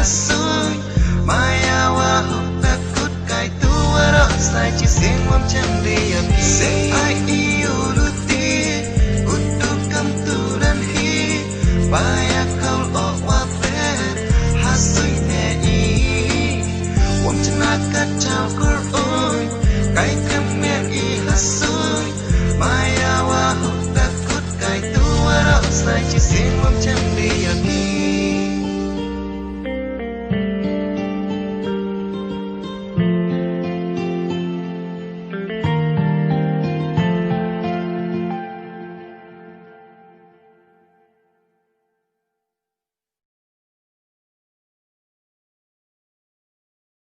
hasui maya wa hukta kut kai tu wara sai chi sing wam cham dia se ai iuluti kutu kam tu dan hi baya kau o wa fe hasui ne i wam chana ka chao kur oi kai kam me i hasui maya wa hukta kut kai tu wara sai chi sing wam cham dia